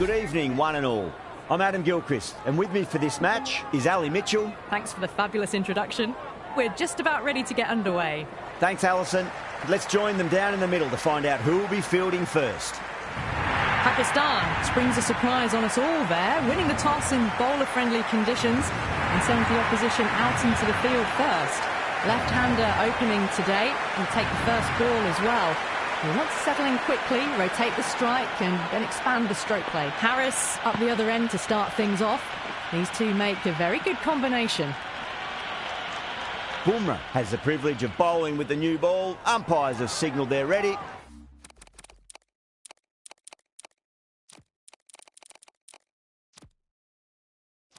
Good evening, one and all. I'm Adam Gilchrist, and with me for this match is Ali Mitchell. Thanks for the fabulous introduction. We're just about ready to get underway. Thanks, Alison. Let's join them down in the middle to find out who will be fielding first. Pakistan springs a surprise on us all there, winning the toss in bowler-friendly conditions and sends the opposition out into the field first. Left-hander opening today will take the first ball as well. He wants to settle in quickly, rotate the strike and then expand the stroke play. Harris up the other end to start things off. These two make a very good combination. Bumrah has the privilege of bowling with the new ball. Umpires have signalled they're ready.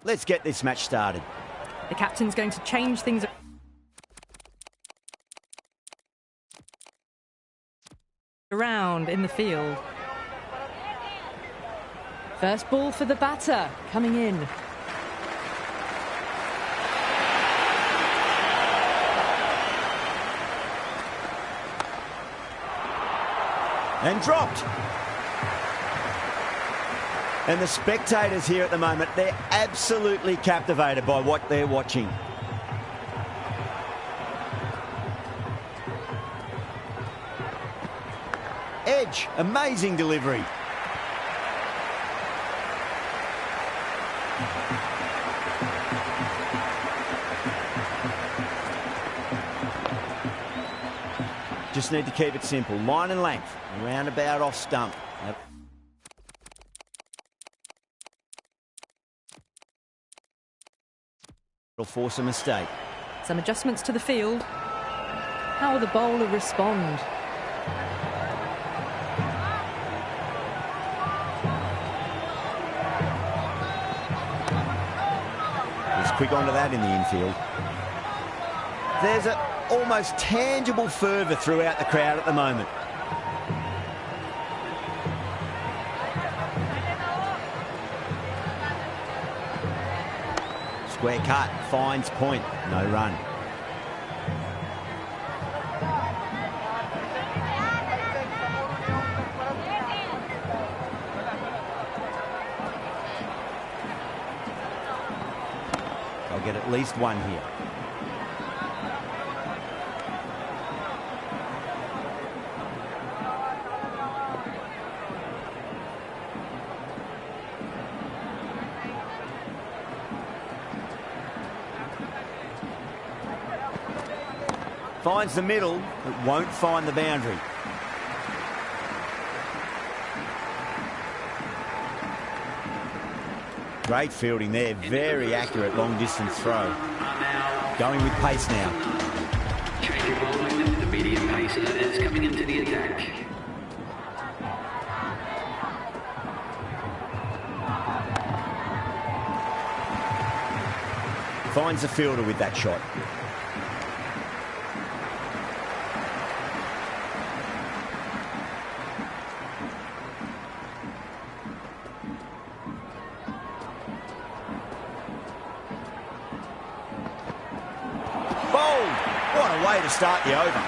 Let's get this match started. The captain's going to change things around in the field. First ball for the batter, coming in. And dropped. And the spectators here at the moment, they're absolutely captivated by what they're watching. Edge, amazing delivery. Just need to keep it simple. Line and length, roundabout off stump. It'll force a mistake. Some adjustments to the field. How will the bowler respond? He's quick onto that in the infield. There's an almost tangible fervour throughout the crowd at the moment. Square cut, finds point, no run. I'll get at least one here. Finds the middle, but won't find the boundary. Great fielding there, very accurate long distance throw. Going with pace now. Change your bowling, the medium pacer is coming into the attack. Finds the fielder with that shot. What a way to start the over.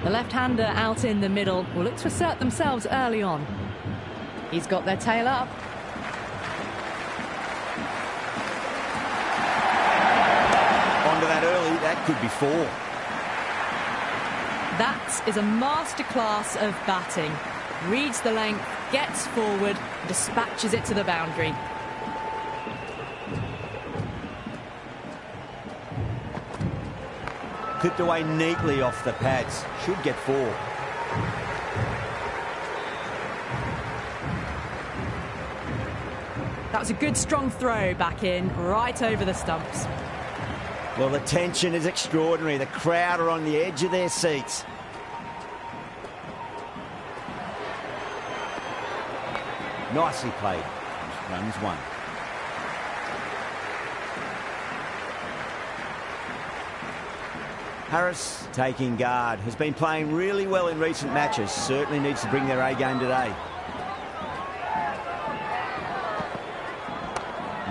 The left-hander out in the middle will look to assert themselves early on. He's got their tail up. Onto that early, that could be 4. That is a masterclass of batting. Reads the length, gets forward, dispatches it to the boundary. Clipped away neatly off the pads. Should get 4. That was a good strong throw back in, right over the stumps. Well, the tension is extraordinary. The crowd are on the edge of their seats. Nicely played. Runs 1. Harris taking guard. Has been playing really well in recent matches. Certainly needs to bring their A game today.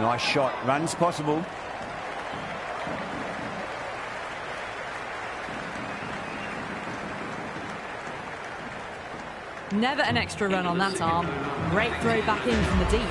Nice shot. Runs possible. Never an extra run on that arm. Great throw back in from the deep.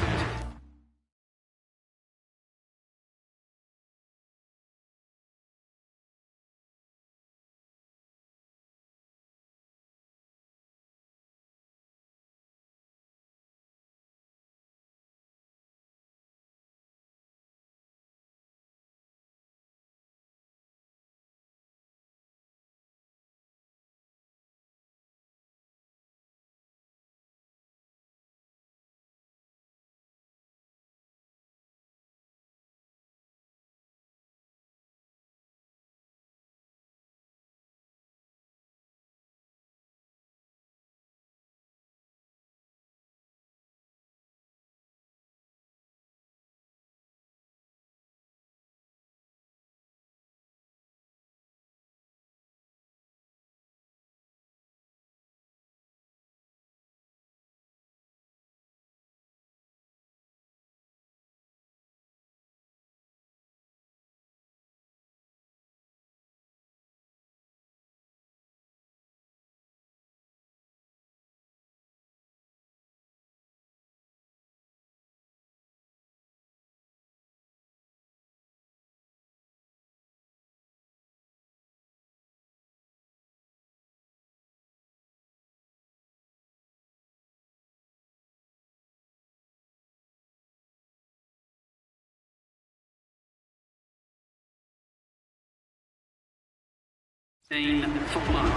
For one.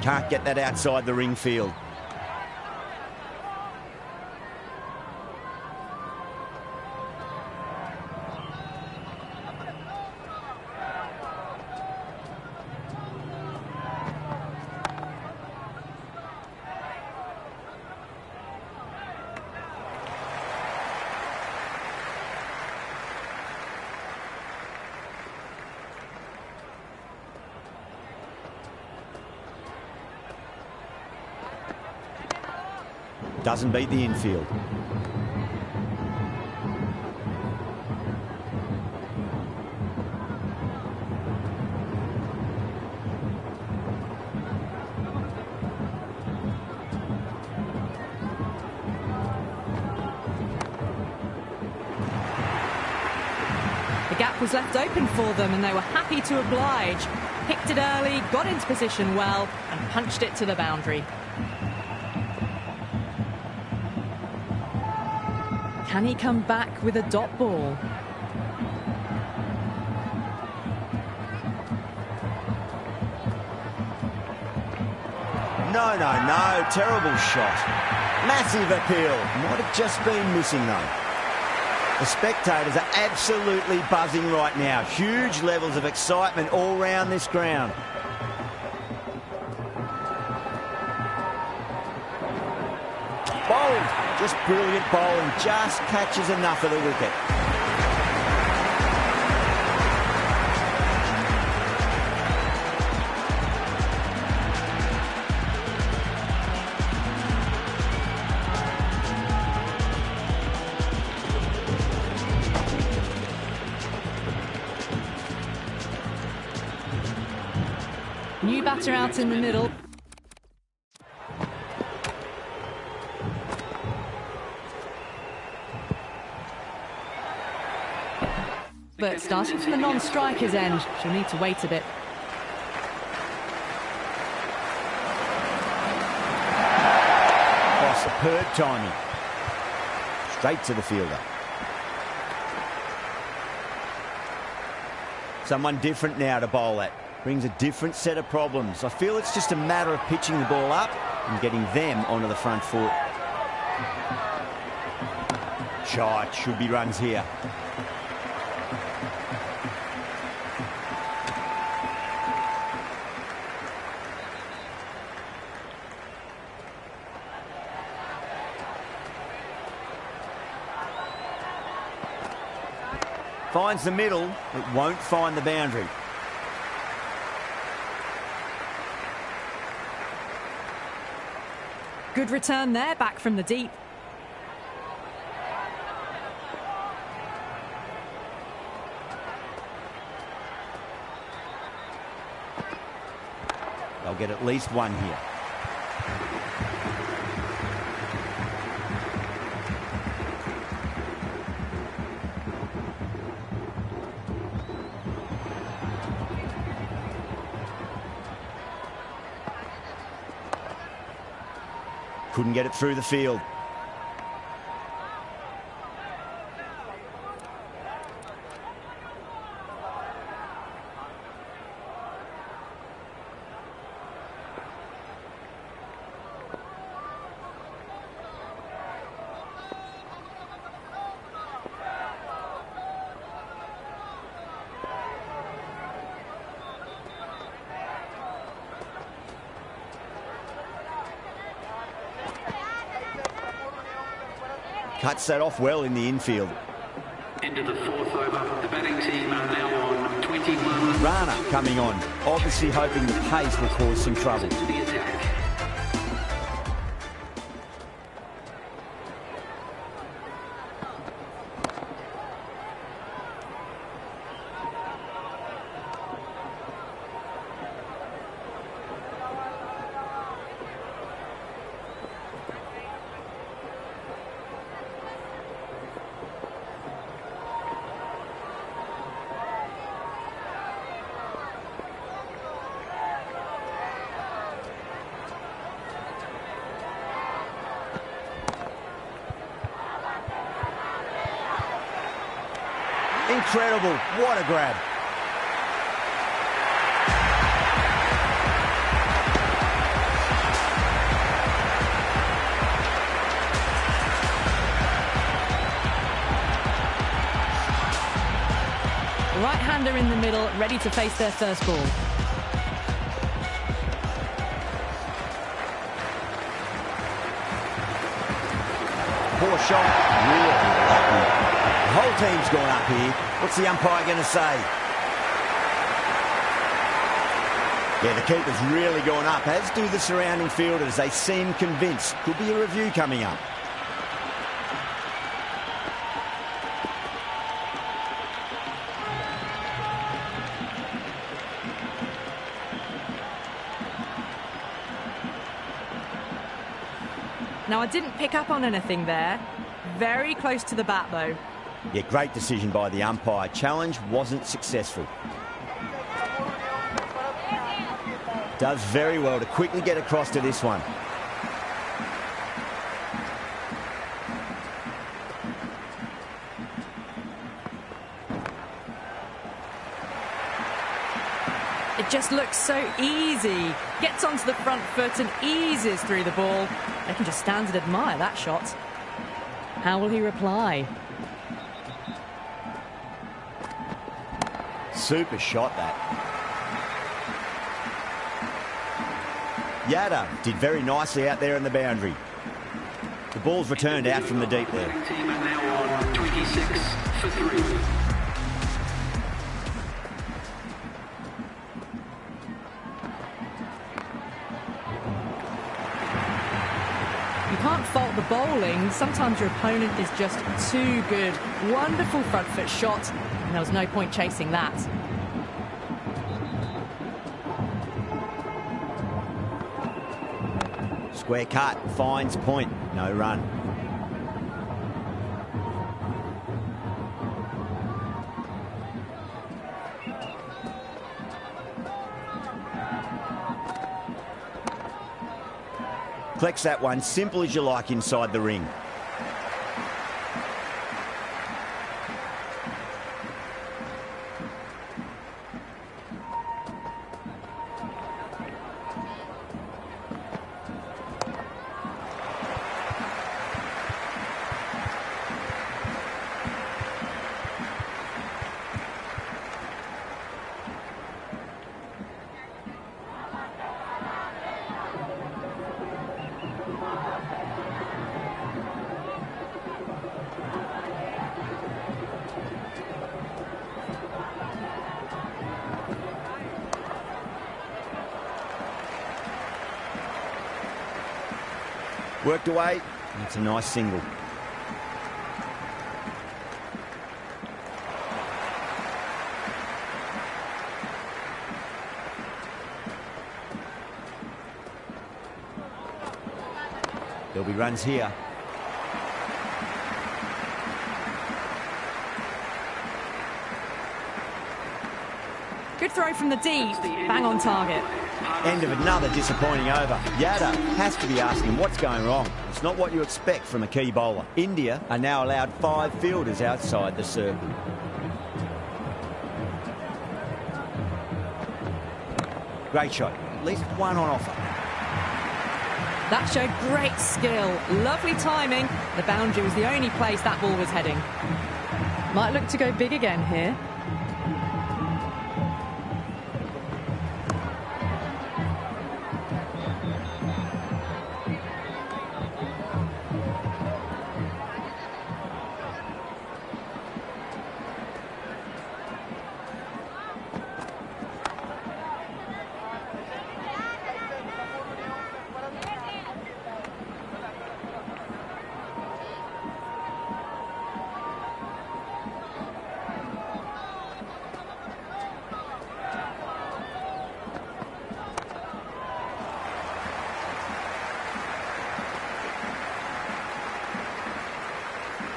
Can't get that outside the ring field. Doesn't beat the infield. The gap was left open for them and they were happy to oblige. Picked it early, got into position well and punched it to the boundary. Can he come back with a dot ball? No, no, no. Terrible shot. Massive appeal. Might have just been missing, though. The spectators are absolutely buzzing right now. Huge levels of excitement all round this ground. Bowled. Just brilliant bowling. Just catches enough of the wicket. New batter out in the middle. But starting from the non-striker's end, she'll need to wait a bit. Oh, superb timing. Straight to the fielder. Someone different now to bowl at. Brings a different set of problems. I feel it's just a matter of pitching the ball up and getting them onto the front foot. Shot, should be runs here. Finds the middle, it won't find the boundary. Good return there, back from the deep. They'll get at least one here. Couldn't get it through the field. Cuts that off well in the infield. Into the fourth over. The batting team are now on 21. Rana coming on, obviously hoping the pace will cause some trouble. To the attack. Incredible, what a grab. Right-hander in the middle, ready to face their first ball. Poor shot, really lucky. The whole team's gone up here. What's the umpire going to say? Yeah, the keeper's really gone up, as do the surrounding fielders. They seem convinced. Could be a review coming up. Now, I didn't pick up on anything there. Very close to the bat, though. Yeah, great decision by the umpire. Challenge wasn't successful. Does very well to quickly get across to this one. It just looks so easy. Gets onto the front foot and eases through the ball. They can just stand and admire that shot. How will he reply? Super shot, that. Yada did very nicely out there in the boundary. The ball's returned out from the deep there. The team are now on 26 for 3. You can't fault the bowling. Sometimes your opponent is just too good. Wonderful front foot shot, and there was no point chasing that. Square cut, finds point, no run. Collects that one, simple as you like inside the ring. Worked away, and it's a nice single. There'll be runs here. Good throw from the deep. Bang on target. End of another disappointing over. Yadav has to be asking what's going wrong. It's not what you expect from a key bowler. India are now allowed 5 fielders outside the circle. Great shot. At least one on offer. That showed great skill. Lovely timing. The boundary was the only place that ball was heading. Might look to go big again here.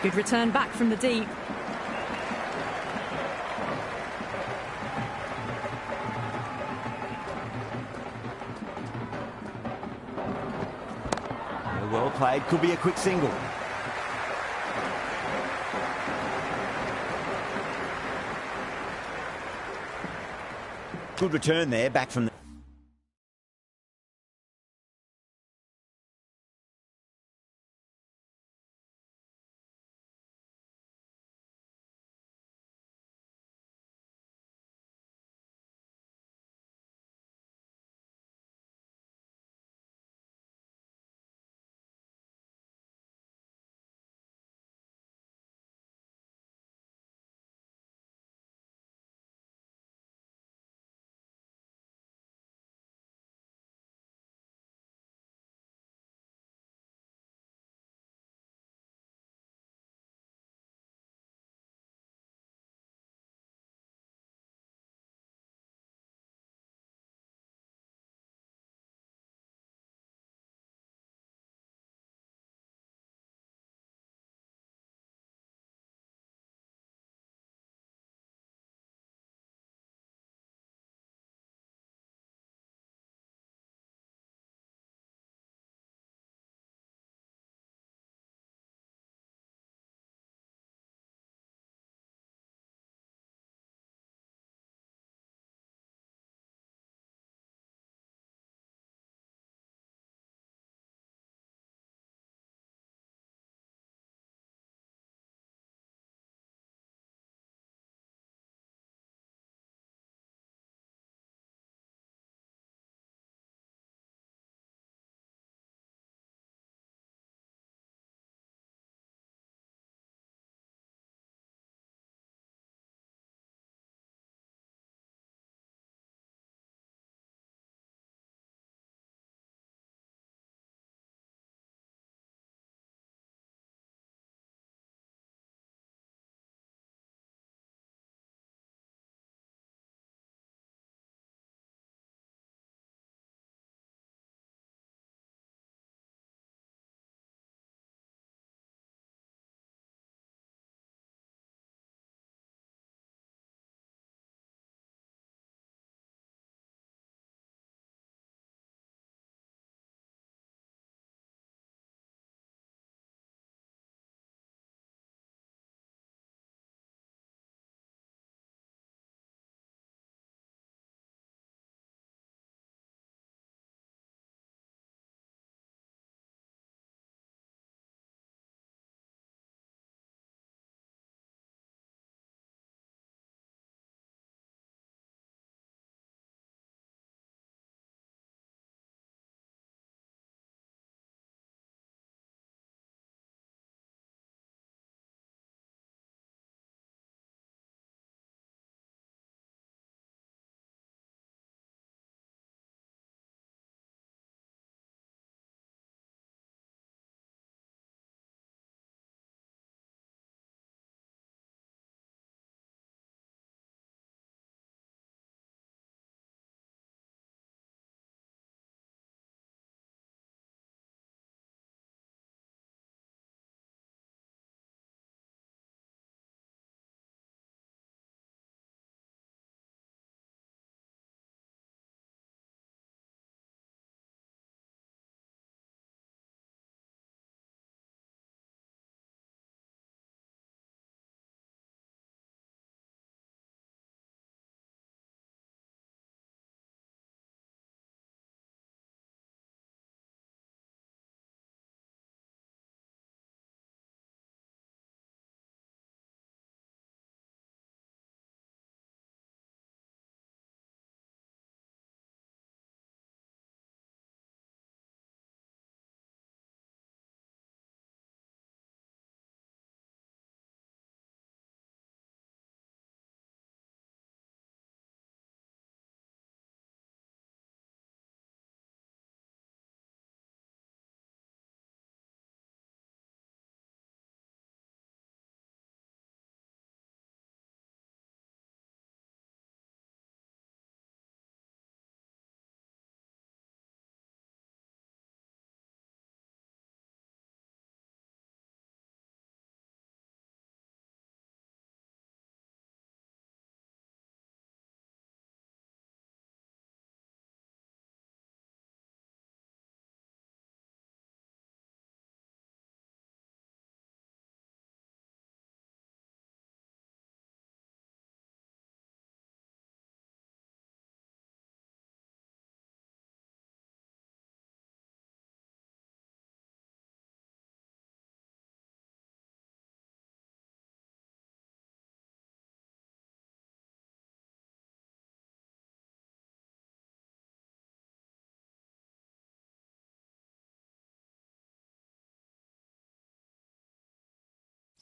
Good return back from the deep. Well played, could be a quick single. Good return there, back from the...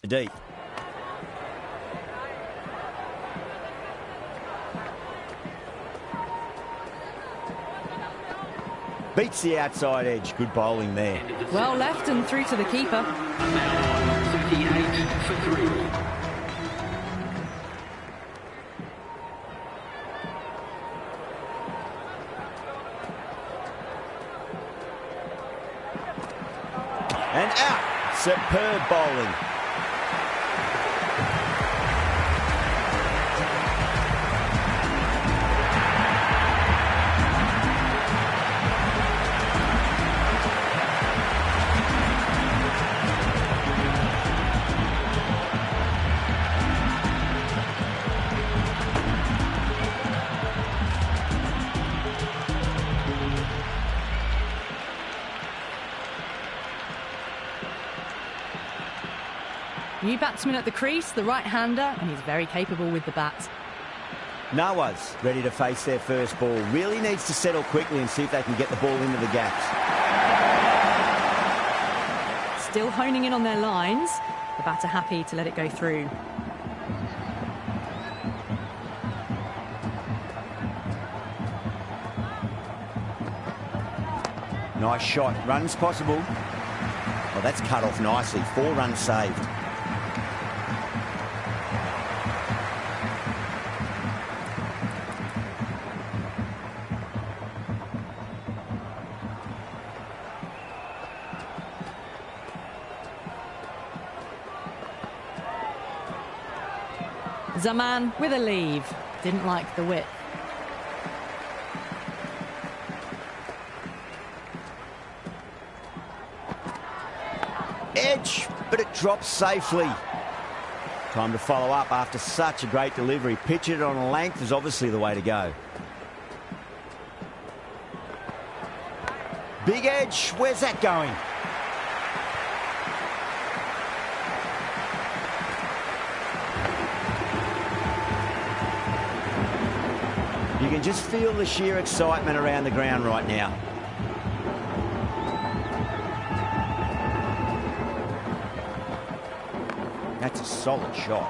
Deep. Beats the outside edge. Good bowling there. Well left and through to the keeper. Now on 38 for 3. And out. Superb bowling. New batsman at the crease, the right-hander, and he's very capable with the bat. Nawa's ready to face their first ball. Really needs to settle quickly and see if they can get the ball into the gaps. Still honing in on their lines. The batter happy to let it go through. Nice shot. Runs possible. Well, that's cut off nicely. 4 runs saved. Zaman with a leave. Didn't like the width. Edge, but it drops safely. Time to follow up after such a great delivery. Pitch it on a length is obviously the way to go. Big edge, where's that going? You can just feel the sheer excitement around the ground right now. That's a solid shot.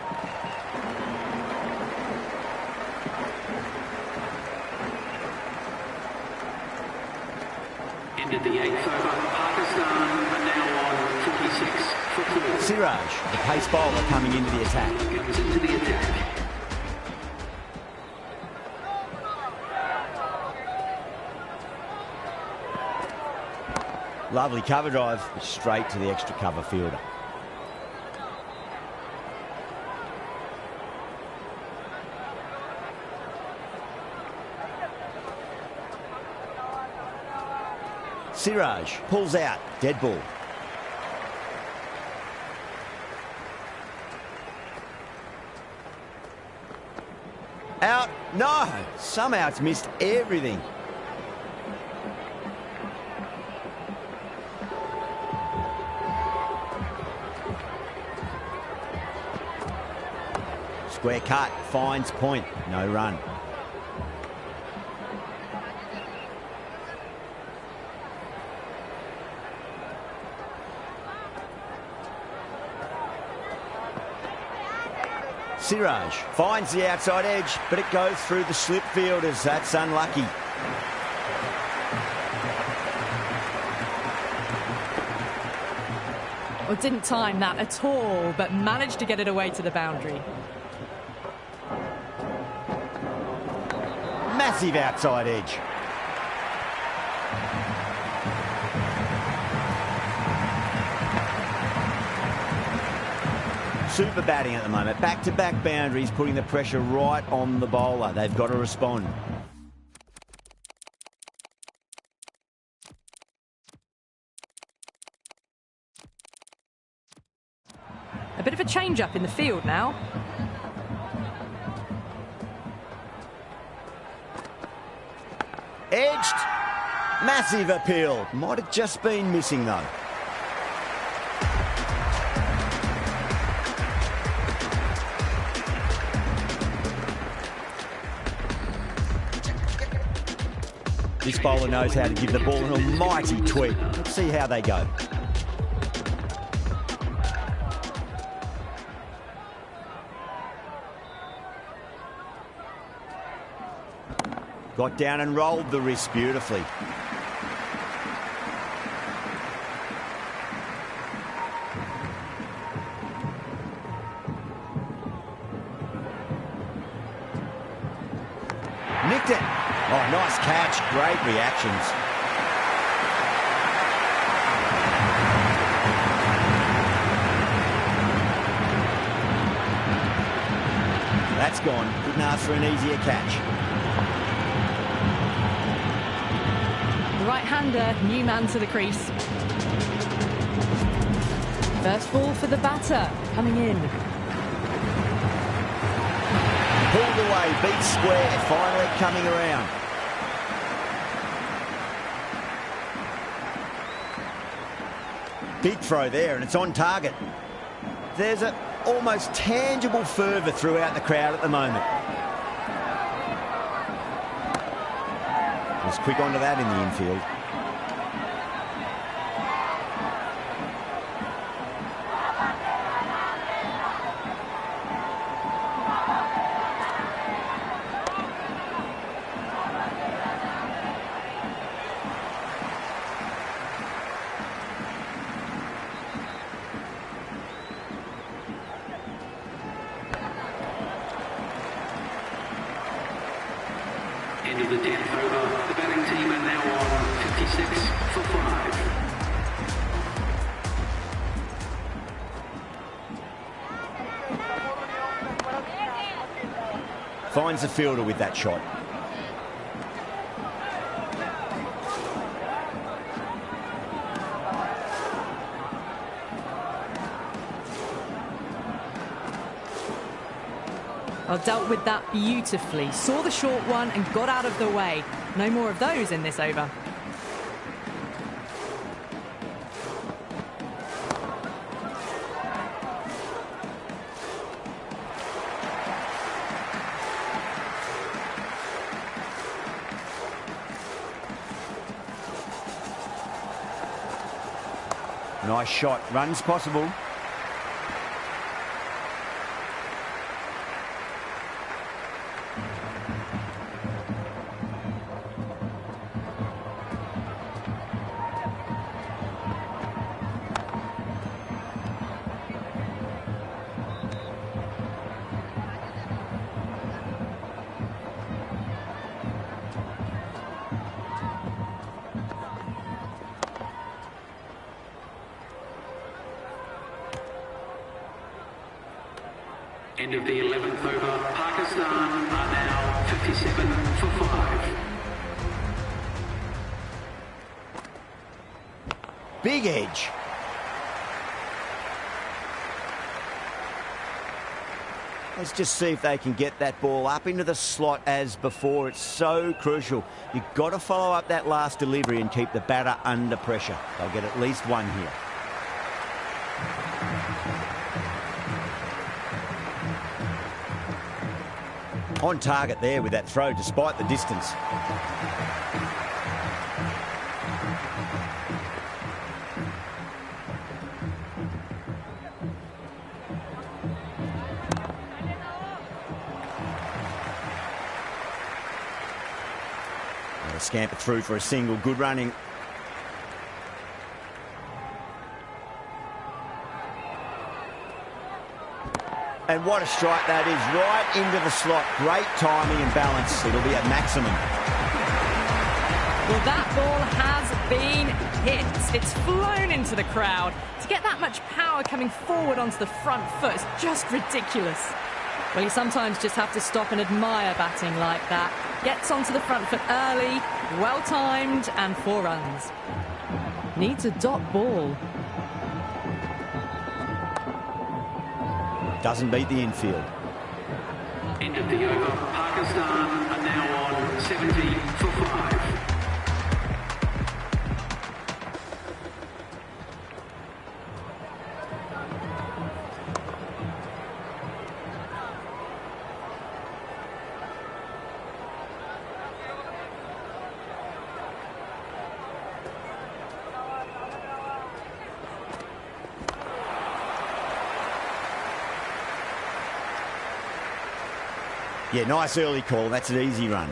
Ended the 8th over. Pakistan are now on 46 for 4. Siraj, the pace bowler, coming into the attack. Comes into the attack. Lovely cover drive, straight to the extra cover fielder. Siraj pulls out, dead ball. Out, no, somehow it's missed everything. Square cut, finds point, no run. Siraj finds the outside edge, but it goes through the slip fielders. That's unlucky. Well, didn't time that at all, but managed to get it away to the boundary. Massive outside edge. Super batting at the moment. Back-to-back boundaries, putting the pressure right on the bowler. They've got to respond. A bit of a change-up in the field now. Edged. Massive appeal. Might have just been missing, though. This bowler knows how to give the ball an almighty tweak. Let's see how they go. Got down and rolled the wrist beautifully. Nicked it. Oh, nice catch. Great reactions. That's gone. Couldn't ask for an easier catch. The right-hander, new man to the crease. First ball for the batter, coming in. Pulled away, beat square, finally coming around. Big throw there, and it's on target. There's an almost tangible fervour throughout the crowd at the moment. Was quick onto that in the infield. End of the 10th over. The batting team are now on 56 for 5. Finds the fielder with that shot. Dealt with that beautifully. Saw the short one and got out of the way. No more of those in this over. Nice shot. Runs possible. End of the 11th over. Pakistan are now 57 for 5. Big edge. Let's just see if they can get that ball up into the slot as before. It's so crucial. You've got to follow up that last delivery and keep the batter under pressure. They'll get at least one here. On target there with that throw, despite the distance. They'll scamper through for a single. Good running. And what a strike that is, right into the slot. Great timing and balance. It'll be at maximum. Well, that ball has been hit. It's flown into the crowd. To get that much power coming forward onto the front foot is just ridiculous. Well, you sometimes just have to stop and admire batting like that. Gets onto the front foot early, well-timed, and 4 runs. Needs a dot ball. Doesn't beat the infield. End of the over. Pakistan are now on 70 for 5. Yeah, nice early call. That's an easy run.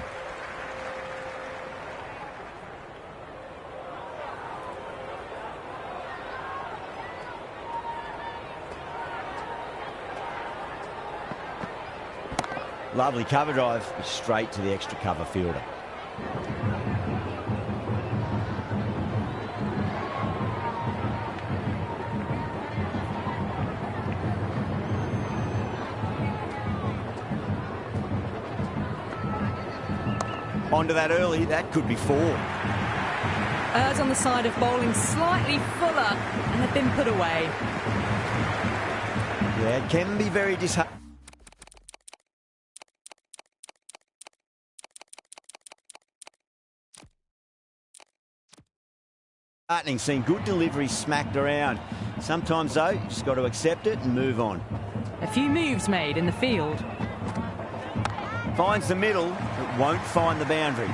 Lovely cover drive, straight to the extra cover fielder. Onto that early, that could be 4. Errs on the side of bowling slightly fuller and had been put away. Yeah, it can be very disheartening. Seeing good delivery smacked around. Sometimes, though, you just got to accept it and move on. A few moves made in the field. Finds the middle, but won't find the boundary.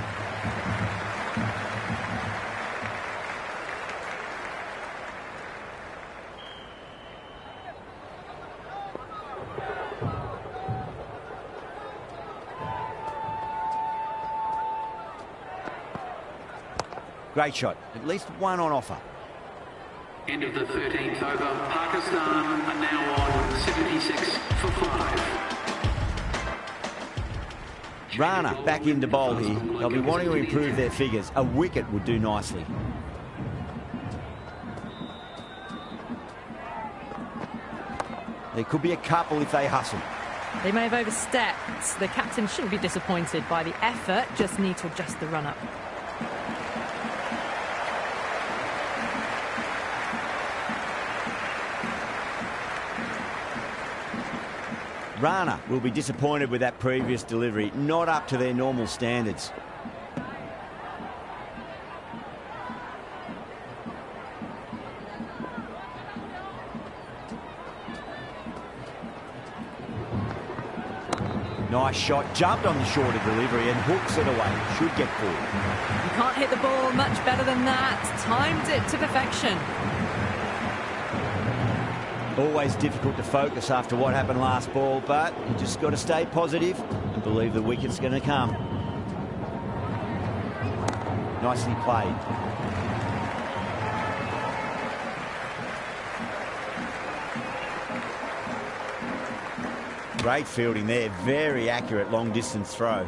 Great shot. At least one on offer. End of the 13th over. Pakistan are now on 76 for 5. Rana back into bowl here. They'll be wanting to improve their figures. A wicket would do nicely. There could be a couple if they hustle. They may have overstepped. The captain shouldn't be disappointed by the effort, just need to adjust the run-up. Rana will be disappointed with that previous delivery, not up to their normal standards. Nice shot, jumped on the shorter delivery and hooks it away. Should get full. You can't hit the ball much better than that. Timed it to perfection. Always difficult to focus after what happened last ball, but you just got to stay positive and believe the wicket's going to come. Nicely played. Great fielding there, very accurate long distance throw.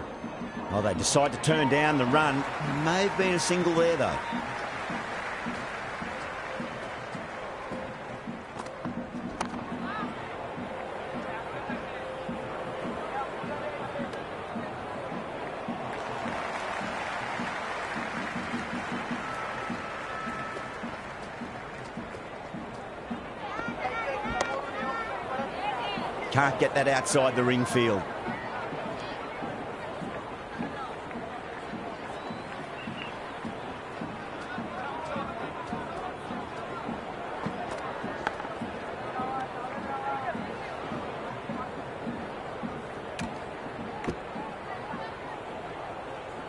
Oh, they decide to turn down the run. There may have been a single there though. Can't get that outside the ring field.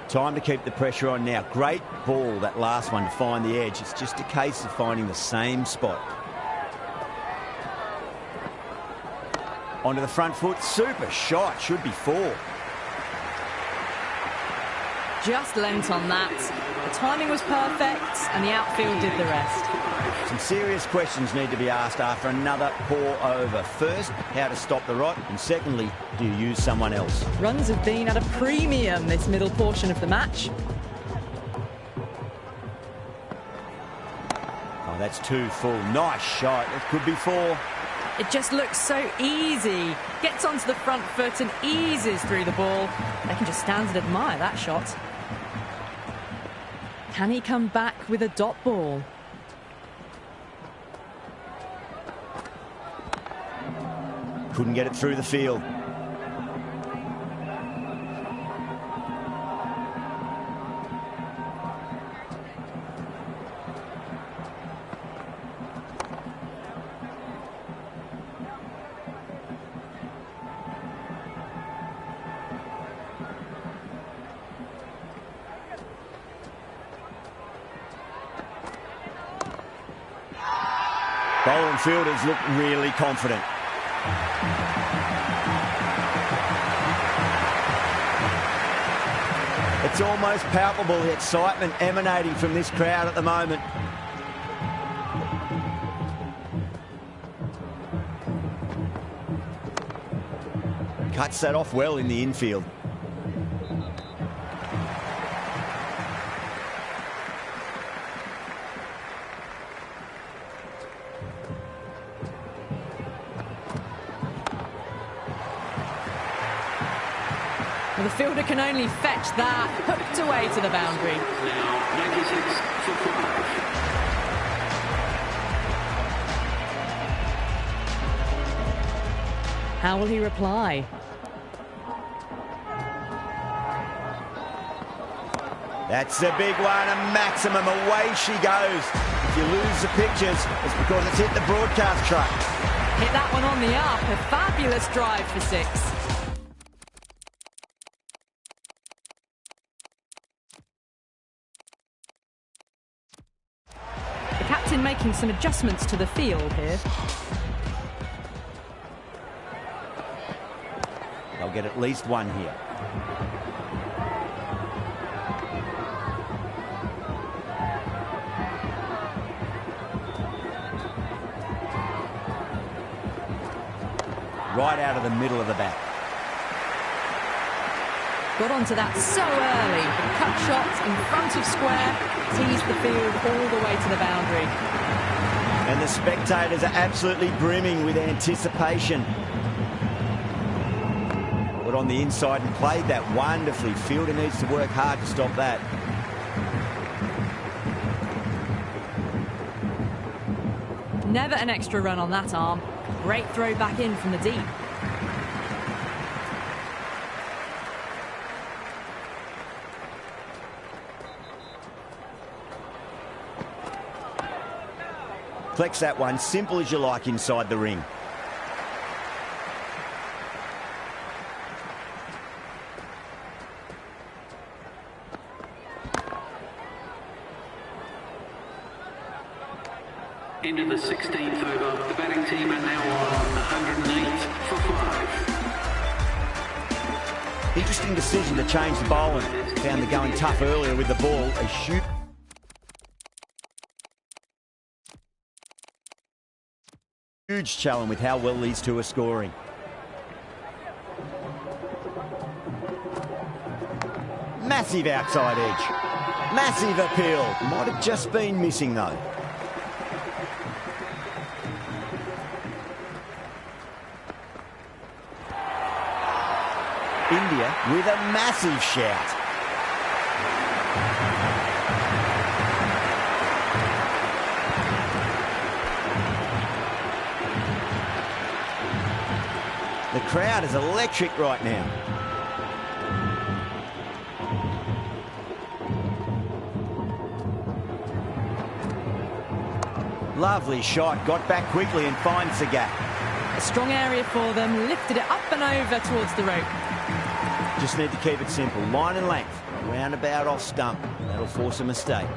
Time to keep the pressure on now. Great ball, that last one, to find the edge. It's just a case of finding the same spot. Onto the front foot, super shot, should be 4. Just lent on that. The timing was perfect and the outfield did the rest. Some serious questions need to be asked after another poor over. First, how to stop the rot, and secondly, do you use someone else? Runs have been at a premium this middle portion of the match. Oh, that's 2 full. Nice shot. It could be 4. It just looks so easy. Gets onto the front foot and eases through the ball. They can just stand and admire that shot. Can he come back with a dot ball? Couldn't get it through the field. Bowling fielders look really confident. It's almost palpable, the excitement emanating from this crowd at the moment. Cuts that off well in the infield. Well, the fielder can only fetch that, hooked away to the boundary. Now 96 for 5. How will he reply? That's a big one, a maximum. Away she goes. If you lose the pictures, it's because it's hit the broadcast truck. Hit that one on the up. A fabulous drive for 6. The captain making some adjustments to the field here. They'll get at least one here. Right out of the middle of the bat. Got onto that so early. Cut shot in front of square, teased the field all the way to the boundary. And the spectators are absolutely brimming with anticipation. Got on the inside and played that wonderfully. Fielder needs to work hard to stop that. Never an extra run on that arm. Great throw back in from the deep. Flex that one, simple as you like inside the ring. Into the 16th over. The batting team are now on 108 for 5. Interesting decision to change the bowling. Found the going tough earlier with the ball. A shoot. Huge challenge with how well these two are scoring. Massive outside edge. Massive appeal. Might have just been missing though. India with a massive shout. The crowd is electric right now. Lovely shot, got back quickly and finds the gap. A strong area for them, lifted it up and over towards the rope. Just need to keep it simple. Line and length, roundabout off stump. That'll force a mistake.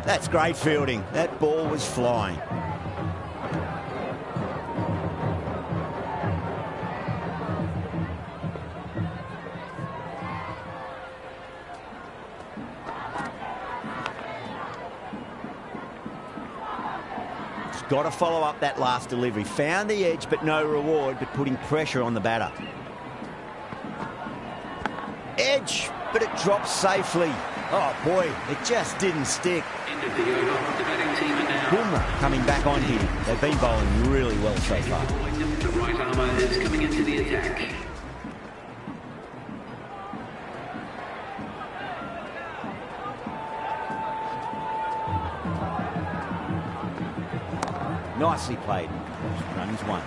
That's great fielding. That ball was flying. Got to follow up that last delivery. Found the edge, but no reward, but putting pressure on the batter. Edge, but it drops safely. Oh, boy, it just didn't stick. End of the over. The batting team are now. Bumrah coming back on here. They've been bowling really well so far. The right armour is coming into the attack. Nicely played. Runs one.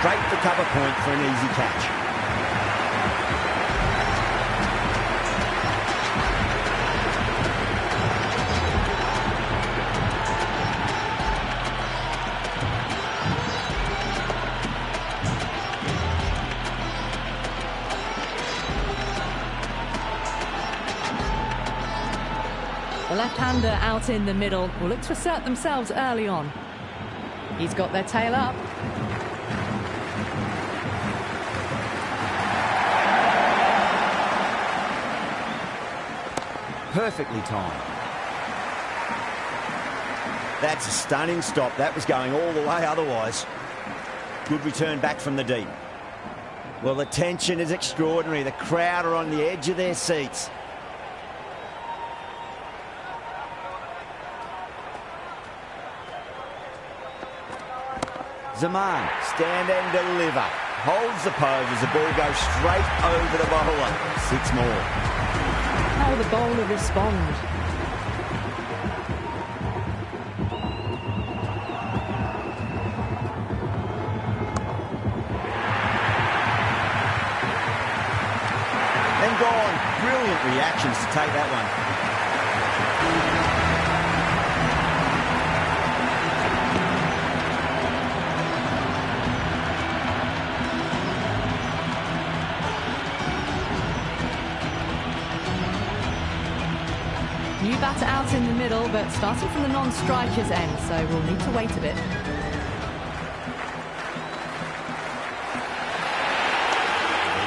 Straight for cover point for an easy catch. left-hander out in the middle will look to assert themselves early on. He's got their tail up. Perfectly timed. That's a stunning stop. That was going all the way otherwise. Good return back from the deep. Well, the tension is extraordinary. The crowd are on the edge of their seats. Zaman, stand and deliver. Holds the pose as the ball goes straight over the bowler. 6 more. How will the bowler respond? And gone. Brilliant reactions to take that one. New batter out in the middle, but starting from the non-striker's end, so we'll need to wait a bit.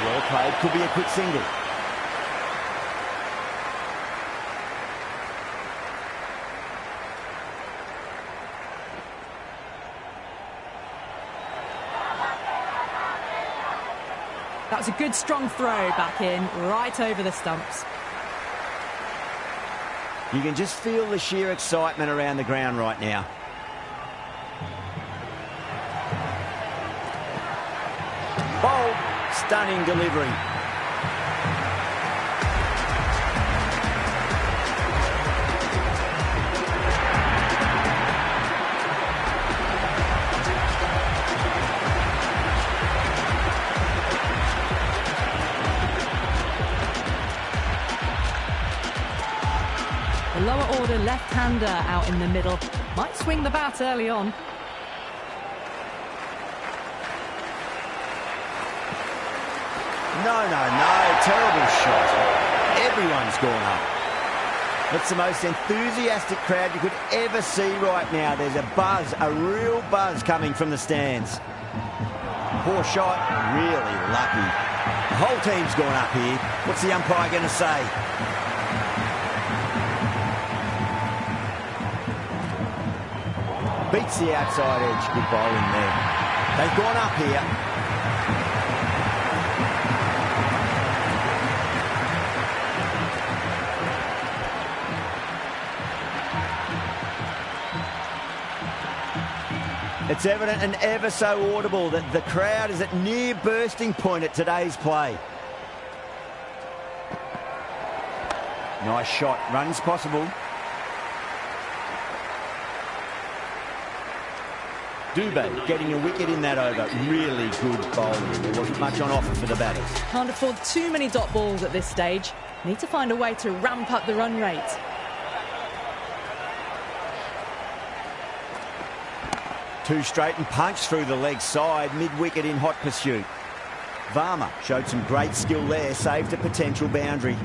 Well played, could be a quick single. That was a good strong throw back in, right over the stumps. You can just feel the sheer excitement around the ground right now. Bold, stunning delivery. The lower order left-hander out in the middle might swing the bat early on. No, terrible shot. Everyone's gone up. It's the most enthusiastic crowd you could ever see right now. There's a buzz, a real buzz coming from the stands. Poor shot, really lucky. The whole team's gone up here. What's the umpire going to say? Beats the outside edge. Good bowling there. They've gone up here. It's evident and ever so audible that the crowd is at near bursting point at today's play. Nice shot. Runs possible. Dubé getting a wicket in that over. Really good bowling. There wasn't much on offer for the batters. Can't afford too many dot balls at this stage. Need to find a way to ramp up the run rate. Two straight and punched through the leg side, mid-wicket in hot pursuit. Varma showed some great skill there, saved a potential boundary.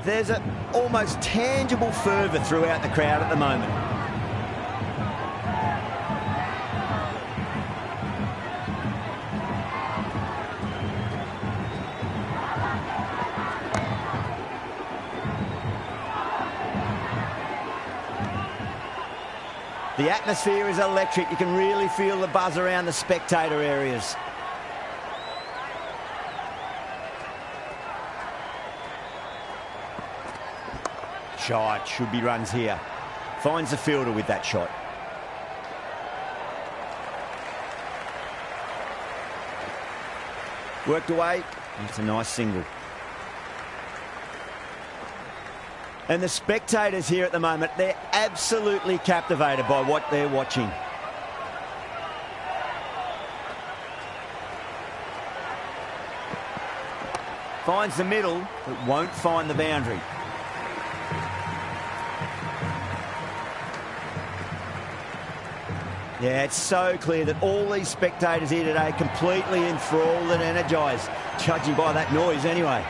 There's an almost tangible fervour throughout the crowd at the moment. The atmosphere is electric. You can really feel the buzz around the spectator areas. Shot, should be runs here. Finds the fielder with that shot. Worked away. It's a nice single. And the spectators here at the moment, they're absolutely captivated by what they're watching. Finds the middle, but won't find the boundary. Yeah, it's so clear that all these spectators here today completely enthralled and energised, judging by that noise anyway.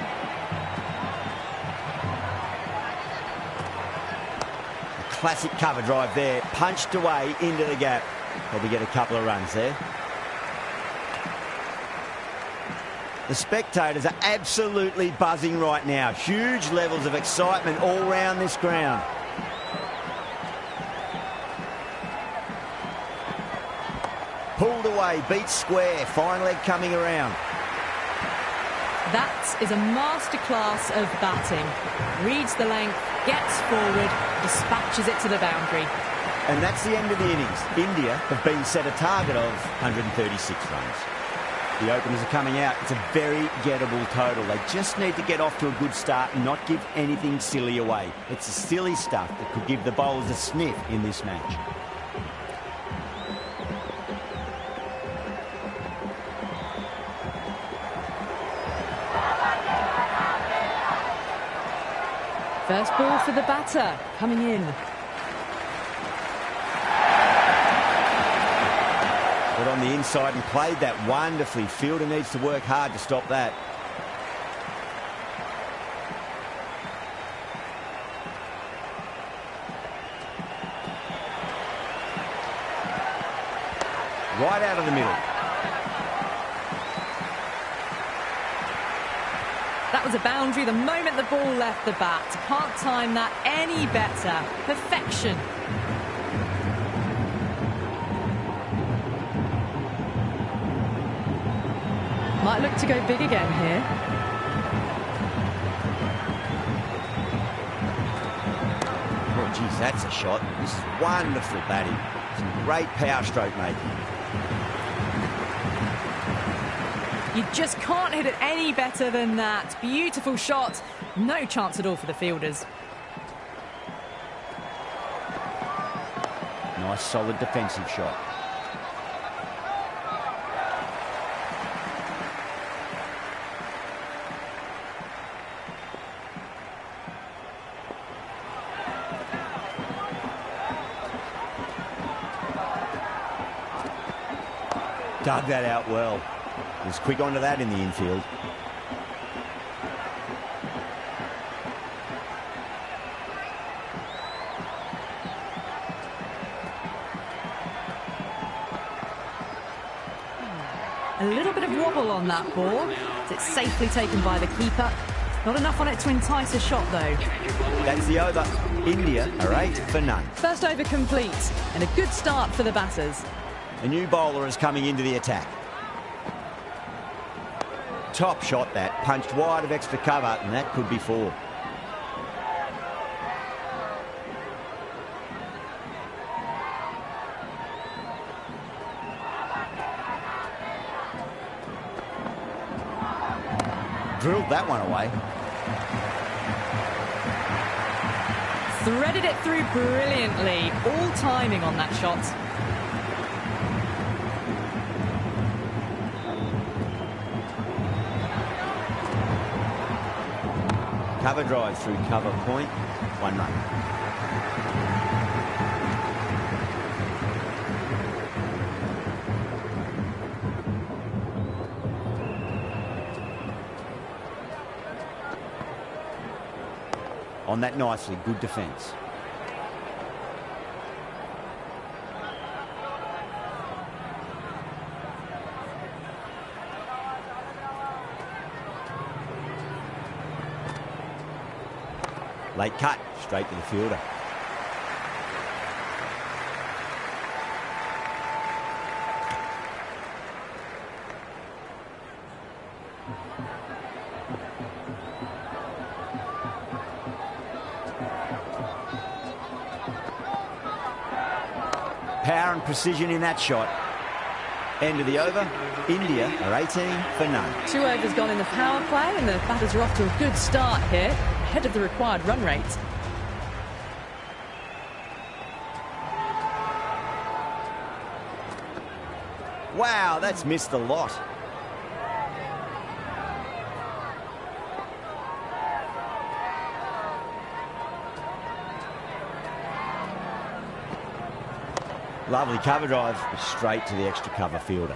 classic cover drive there. Punched away into the gap. Probably get a couple of runs there. The spectators are absolutely buzzing right now. Huge levels of excitement all round this ground. Pulled away, beat square, fine leg coming around. That is a masterclass of batting. Reads the length, gets forward, dispatches it to the boundary. And that's the end of the innings. India have been set a target of 136 runs. The openers are coming out. It's a very gettable total. They just need to get off to a good start and not give anything silly away. It's the silly stuff that could give the bowlers a sniff in this match. First ball for the batter, coming in. Got on the inside and played that wonderfully. Fielder needs to work hard to stop that. Right out of the middle. That was a boundary the moment the ball left the bat. Can't time that any better. Perfection. Might look to go big again here. Oh, geez, that's a shot. This is wonderful batting. Some great power stroke making. You just can't hit it any better than that. Beautiful shot. No chance at all for the fielders. Nice, solid defensive shot. Dug that out well. Was quick onto that in the infield. A little bit of wobble on that ball. It's safely taken by the keeper. Not enough on it to entice a shot, though. That's the over. India are 8 for none. First over complete, and a good start for the batters. A new bowler is coming into the attack. Top shot that, punched wide of extra cover, and that could be 4. Drilled that one away. Threaded it through brilliantly. All timing on that shot. Cover drive through cover point. 1 run. On that nicely, good defence. Late cut, straight to the fielder. Power and precision in that shot. End of the over. India are 18 for none. 2 overs gone in the power play, and the batters are off to a good start here, ahead of the required run rate. Wow, that's missed a lot. Lovely cover drive, straight to the extra cover fielder.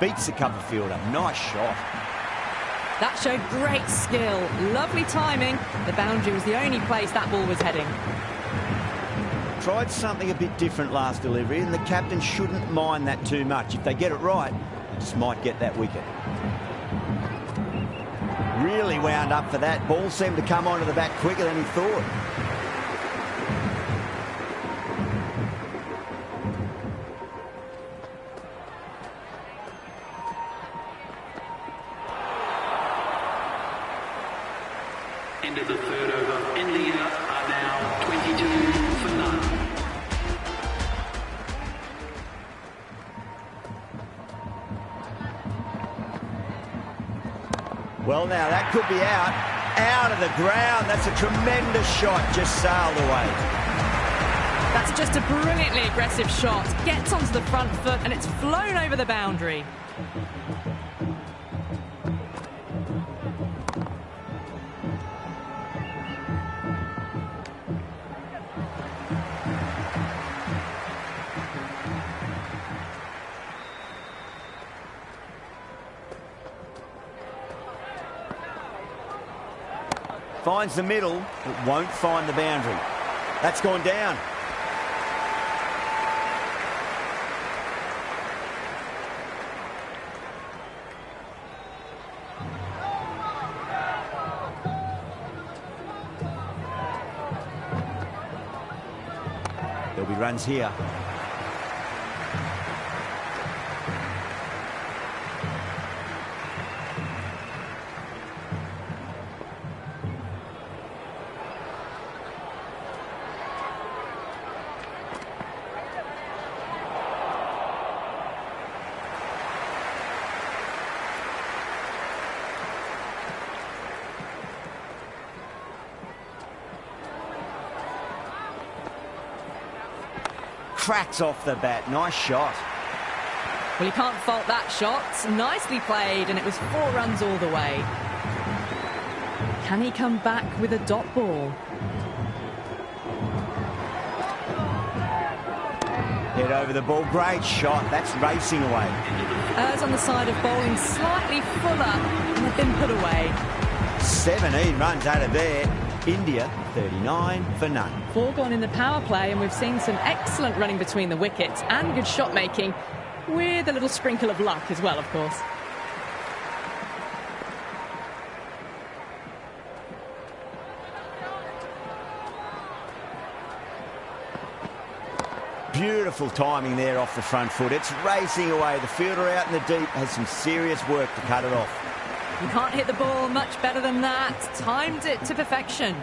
beats the cover fielder. Nice shot. That showed great skill. Lovely timing. The boundary was the only place that ball was heading. Tried something a bit different last delivery, and the captain shouldn't mind that too much. If they get it right, they just might get that wicket. Really wound up for that. Ball seemed to come onto the bat quicker than he thought. End of the third over. India are now 22 for none. Well, now that could be out of the ground. That's a tremendous shot, just sailed away. That's just a brilliantly aggressive shot. Gets onto the front foot and it's flown over the boundary. Finds the middle, but won't find the boundary. That's gone down. There'll be runs here. Cracks off the bat. Nice shot. Well, you can't fault that shot. Nicely played, and it was 4 runs all the way. Can he come back with a dot ball? Head over the ball. Great shot. That's racing away. Errs on the side of bowling slightly fuller, and they've been put away. 17 runs out of there. India 39 for none. 4 gone in the power play, and we've seen some excellent running between the wickets and good shot making, with a little sprinkle of luck as well, of course. Beautiful timing there off the front foot. It's racing away. The fielder out in the deep has some serious work to cut it off. You can't hit the ball much better than that. Timed it to perfection.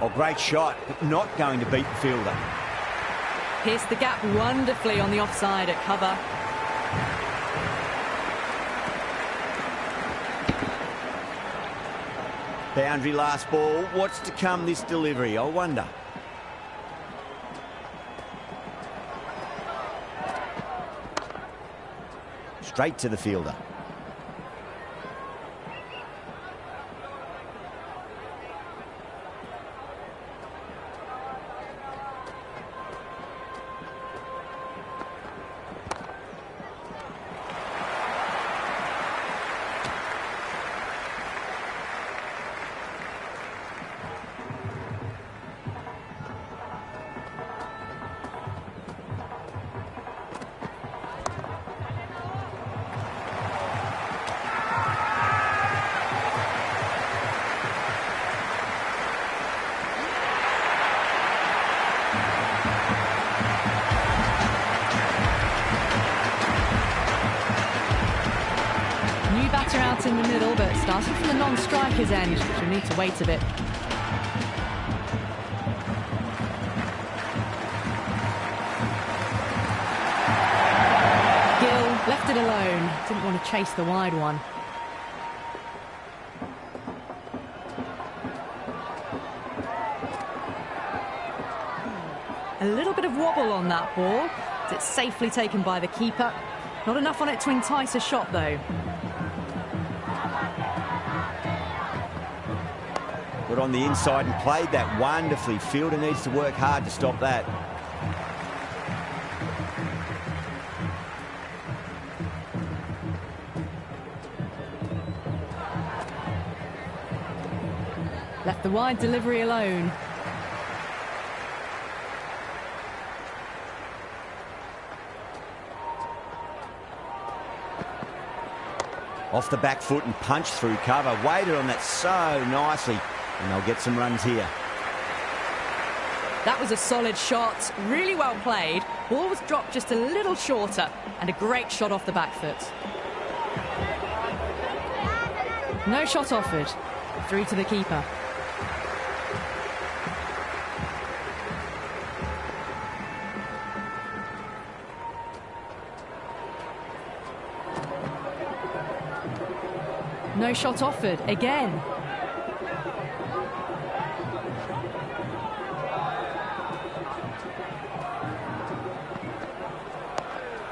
Oh, great shot, but not going to beat the fielder. Pierced the gap wonderfully on the offside at cover. Boundary last ball. What's to come this delivery, I wonder. Straight to the fielder. Out in the middle, but starting from the non-striker's end, she'll need to wait a bit. Gill left it alone, didn't want to chase the wide one. A little bit of wobble on that ball. It's safely taken by the keeper. Not enough on it to entice a shot, though. Got on the inside and played that wonderfully. Fielder needs to work hard to stop that. Left the wide delivery alone. Off the back foot and punched through cover. Waited on that so nicely. And they'll get some runs here. That was a solid shot. Really well played. Ball was dropped just a little shorter. And a great shot off the back foot. No shot offered. Through to the keeper. No shot offered again.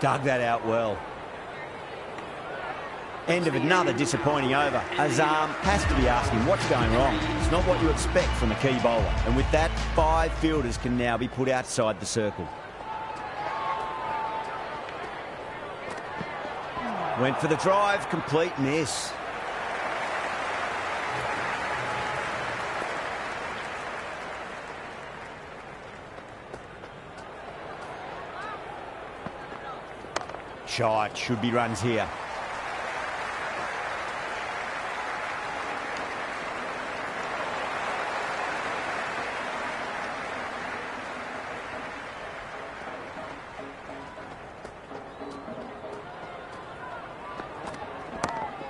Dug that out well. End of another disappointing over. Azam has to be asking what's going wrong. It's not what you expect from a key bowler. And with that, 5 fielders can now be put outside the circle. Went for the drive, complete miss. Shot, should be runs here.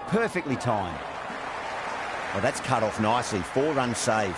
Perfectly timed. Well, that's cut off nicely. 4 runs saved.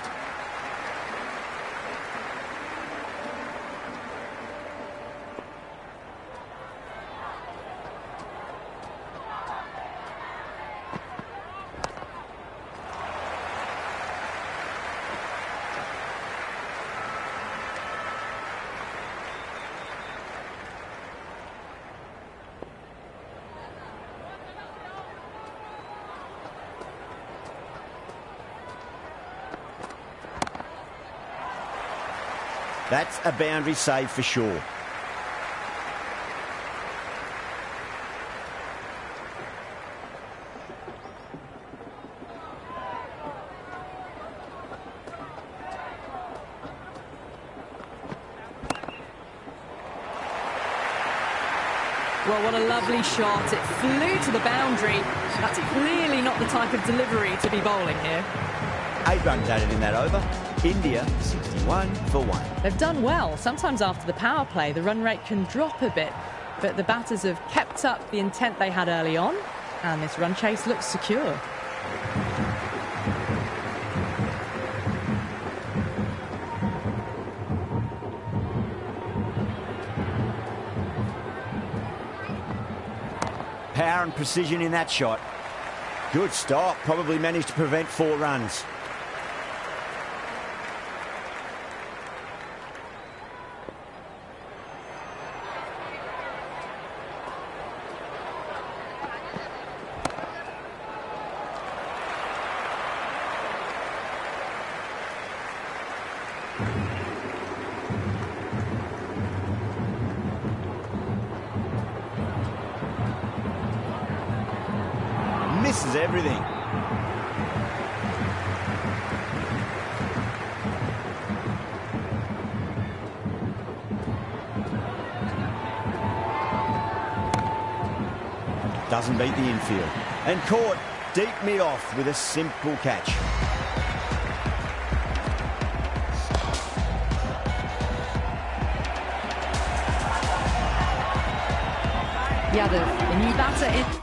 That's a boundary save for sure. Well, what a lovely shot. It flew to the boundary. That's clearly not the type of delivery to be bowling here. 8 runs added in that over. India 61 for 1. They've done well. Sometimes after the power play, the run rate can drop a bit, but the batters have kept up the intent they had early on, and this run chase looks secure. Power and precision in that shot. Good stop. Probably managed to prevent 4 runs. Misses everything. Doesn't beat the infield. And caught deep mid-off with a simple catch. Yadav, the new batter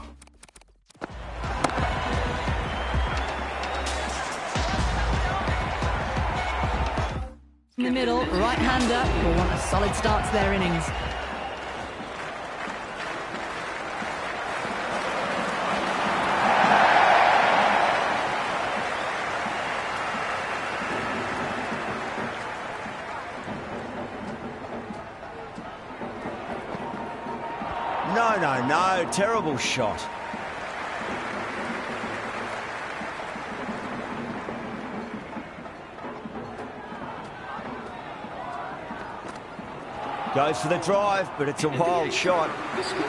in the middle, right-hander will want a solid start to their innings. No, terrible shot. Goes for the drive, but it's a wild shot.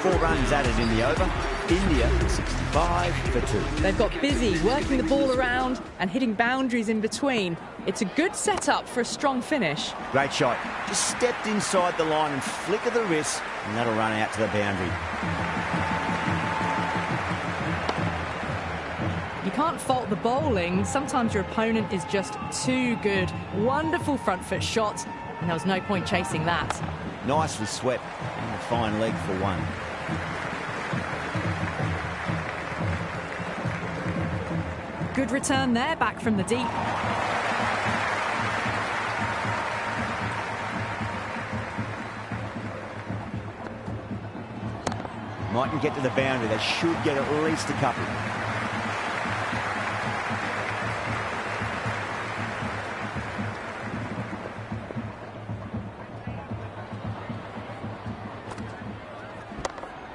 4 runs added in the over. India 65 for 2. They've got busy working the ball around and hitting boundaries in between. It's a good setup for a strong finish. Great shot. Just stepped inside the line and flick of the wrist, and that'll run out to the boundary. You can't fault the bowling. Sometimes your opponent is just too good. Wonderful front foot shot, and there was no point chasing that. Nicely swept, and a fine leg for 1. Good return there, back from the deep. Mightn't get to the boundary. They should get at least a couple.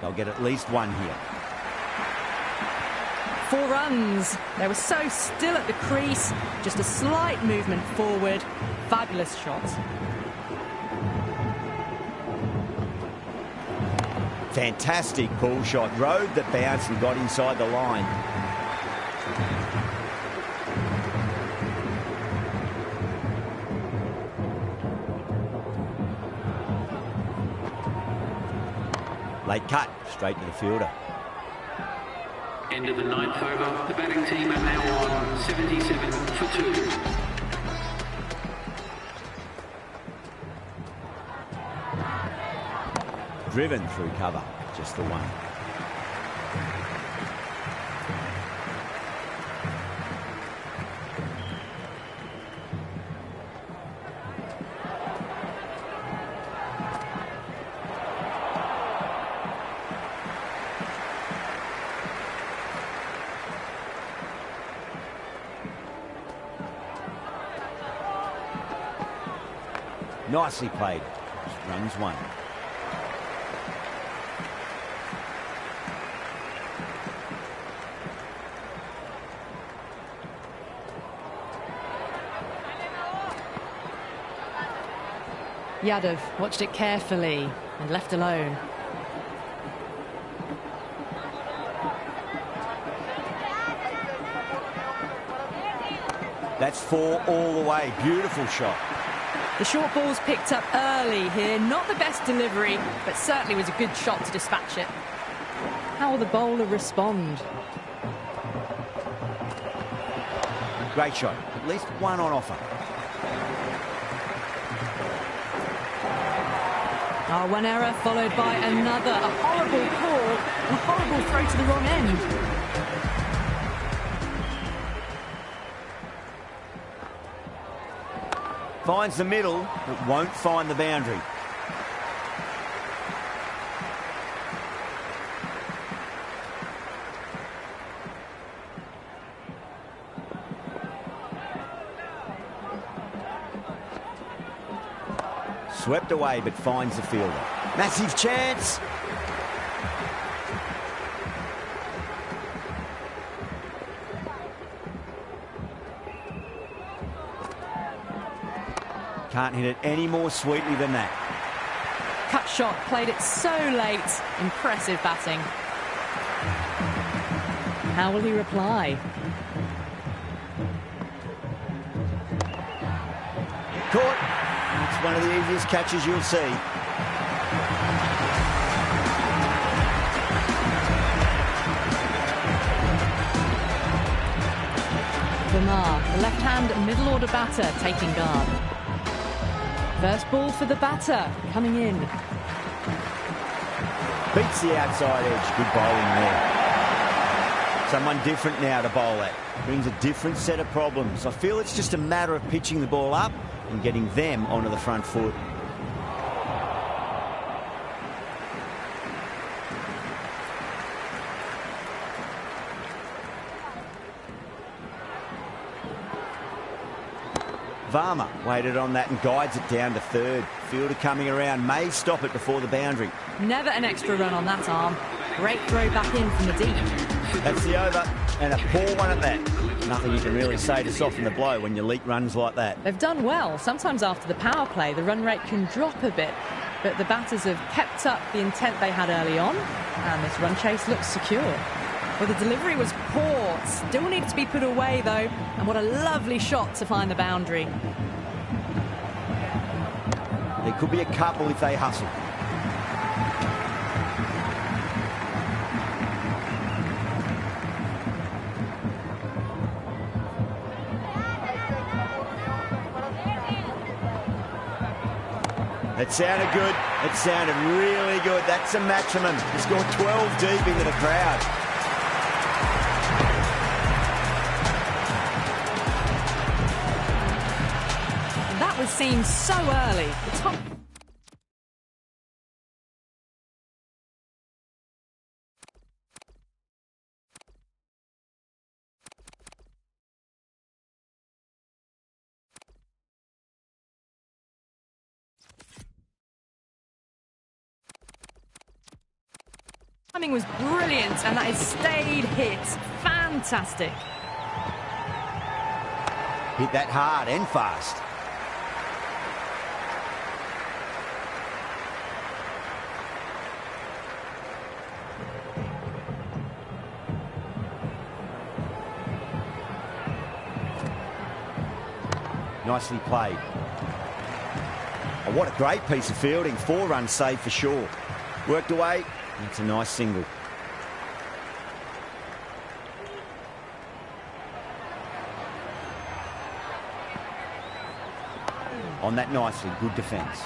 They'll get at least 1 here. 4 runs. They were so still at the crease. Just a slight movement forward. Fabulous shot. Fantastic pull shot. Rode the bounce and got inside the line. Late cut, straight to the fielder. End of the 9th over. The batting team are now on 77 for 2. Driven through cover, just the 1. Nicely played. Runs 1. Yadav watched it carefully and left alone. That's 4 all the way. Beautiful shot. The short ball's picked up early here. Not the best delivery, but certainly was a good shot to dispatch it. How will the bowler respond? Great shot. At least 1 on offer. Oh, 1 error followed by another. A horrible call and a horrible throw to the wrong end. Finds the middle, but won't find the boundary. Swept away, but finds the fielder. Massive chance. Can't hit it any more sweetly than that. Cut shot, played it so late. Impressive batting. How will he reply? Caught. It's one of the easiest catches you'll see. Verma, the left-hand middle-order batter, taking guard. First ball for the batter, coming in. Beats the outside edge. Good bowling there. Someone different now to bowl at. Brings a different set of problems. I feel it's just a matter of pitching the ball up and getting them onto the front foot. Varma waited on that and guides it down to third. Fielder coming around, may stop it before the boundary. Never an extra run on that arm. Great throw back in from the deep. That's the over, and a poor one at that. Nothing you can really say to soften the blow when you leak runs like that. They've done well. Sometimes after the power play, the run rate can drop a bit. but the batters have kept up the intent they had early on, and this run chase looks secure. Well, the delivery was poor, still needed to be put away though, and what a lovely shot to find the boundary. There could be a couple if they hustle. It sounded good. It sounded really good. That's a maximum. He scored 12 deep into the crowd. And that was seen so early. The top... timing was brilliant, and that has stayed hit. Fantastic. Hit that hard and fast. Nicely played. Oh, what a great piece of fielding. 4 runs saved for sure. Worked away. It's a nice single. On that nicely, good defence.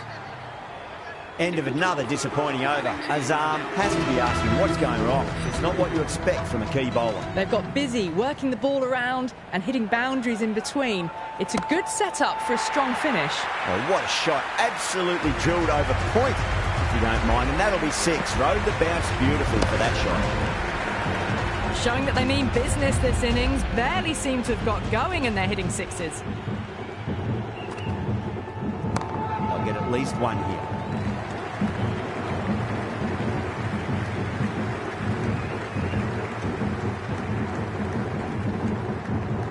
End of another disappointing over. Azam has to be asking what's going wrong. It's not what you expect from a key bowler. They've got busy working the ball around and hitting boundaries in between. It's a good setup for a strong finish. Oh, what a shot. Absolutely drilled over point, if you don't mind. And that'll be 6. Rode the bounce beautifully for that shot. Showing that they mean business this innings. Barely seem to have got going, and they're hitting 6s. They'll get at least 1 here.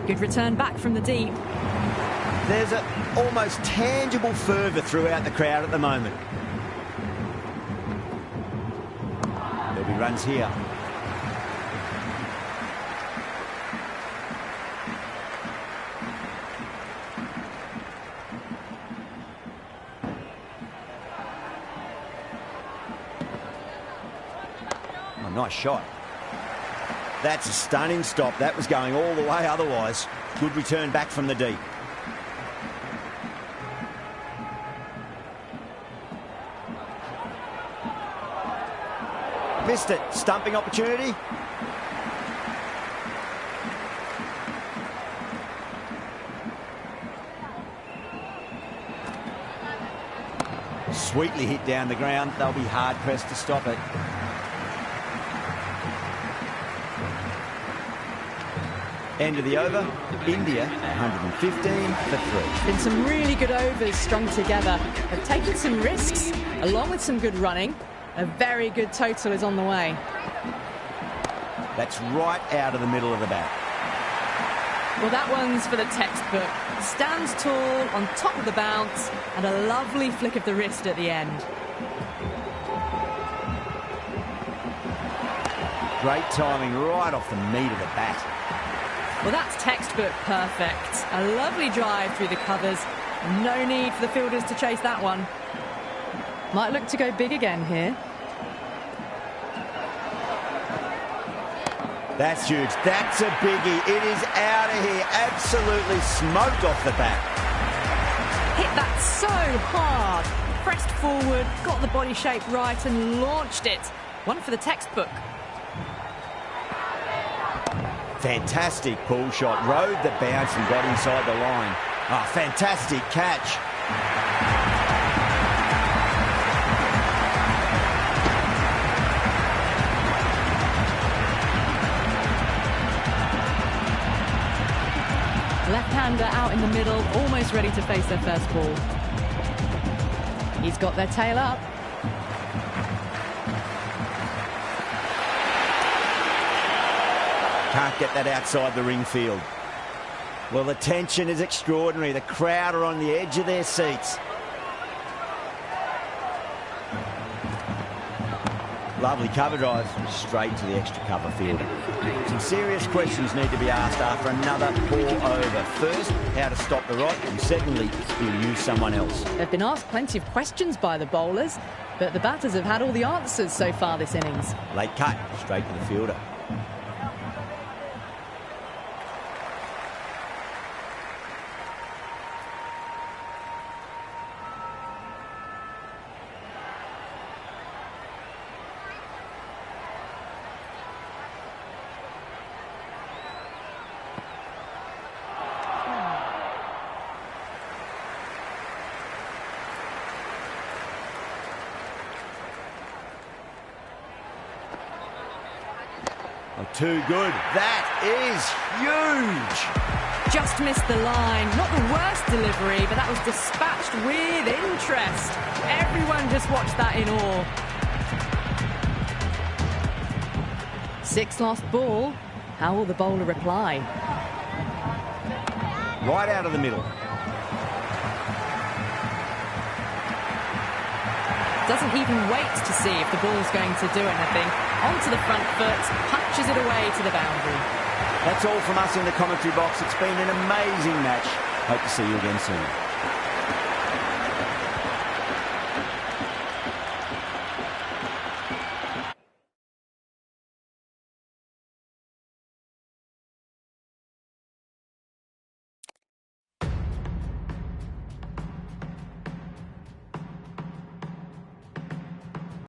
Good return back from the deep. There's an almost tangible fervour throughout the crowd at the moment. There'll be runs here. Oh, nice shot. That's a stunning stop. That was going all the way otherwise. Good return back from the deep. Missed it. Stumping opportunity. Sweetly hit down the ground. They'll be hard pressed to stop it. End of the over, India 115 for 3. Been some really good overs strung together. They've taken some risks, along with some good running. A very good total is on the way. That's right out of the middle of the bat. Well, that one's for the textbook. Stands tall, on top of the bounce, and a lovely flick of the wrist at the end. Great timing right off the meat of the bat. Well, that's textbook perfect. A lovely drive through the covers. No need for the fielders to chase that one. Might look to go big again here. That's huge. That's a biggie. It is out of here. Absolutely smoked off the bat. Hit that so hard. Pressed forward, got the body shape right and launched it. One for the textbook. Fantastic pull shot. Rode the bounce and got inside the line. Oh, fantastic catch. Left-hander out in the middle, almost ready to face their first ball. He's got their tail up. Can't get that outside the ring field. Well, the tension is extraordinary. The crowd are on the edge of their seats. Lovely cover drive, straight to the extra cover field. Some serious questions need to be asked after another poor over. First, how to stop the rot, and secondly, you'll use someone else. They've been asked plenty of questions by the bowlers, but the batters have had all the answers so far this innings. Late cut, straight to the fielder. Oh, too good. That is huge. Just missed the line. Not the worst delivery, but that was dispatched with interest. Everyone just watched that in awe. Sixth last ball. How will the bowler reply? Right out of the middle. Doesn't even wait to see if the ball's going to do anything. Onto the front foot, punches it away to the boundary. That's all from us in the commentary box. It's been an amazing match. Hope to see you again soon.